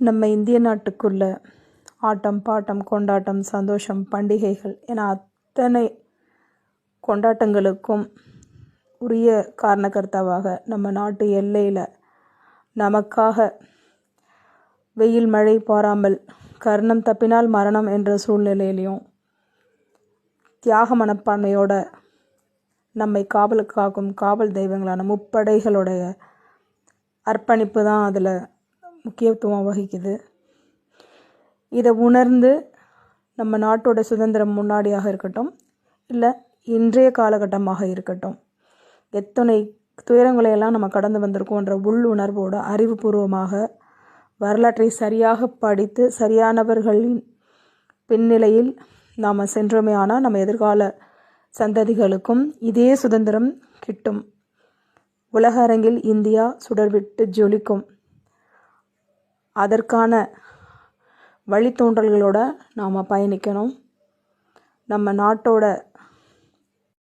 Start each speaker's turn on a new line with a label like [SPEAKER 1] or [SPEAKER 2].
[SPEAKER 1] நம்ம இந்திய நாட்டுக்குள்ள ஆட்டம், பாட்டம், கொண்டாட்டம், சந்தோஷம், பண்டிகைகள் என அத்தனை கொண்டாட்டங்களுக்கும் உரிய காரணகர்த்தாவாக நம்ம நாட்டு எல்லையில் நமக்காக வெயில் மழை பாராமல் கர்ணம் தப்பினால் மரணம் என்ற சூழ்நிலையிலையும் தியாக மனப்பான்மையோட நம்மை காவலுக்காகும் காவல் தெய்வங்களான முப்படைகளுடைய அர்ப்பணிப்பு தான் அதில் முக்கியத்துவம் வகிக்குது. இதை உணர்ந்து நம்ம நாட்டோட சுதந்திரம் முன்னாடியாக இருக்கட்டும், இல்லை இன்றைய காலகட்டமாக இருக்கட்டும், எத்தனை துயரங்களையெல்லாம் நம்ம கடந்து வந்திருக்கோன்ற உள்ளுணர்வோட அறிவுபூர்வமாக வரலாற்றை சரியாக படித்து சரியானவர்களின் பின்னிலையில் நாம் சென்றோமே ஆனால் நம்ம எதிர்கால சந்ததிகளுக்கும் இதே சுதந்திரம் கிட்டும். உலக அரங்கில் இந்தியா சுடர்விட்டு ஜொலிக்கும். அதற்கான வழித்தோன்றல்களோட நாம் பயணிக்கணும். நம்ம நாட்டோட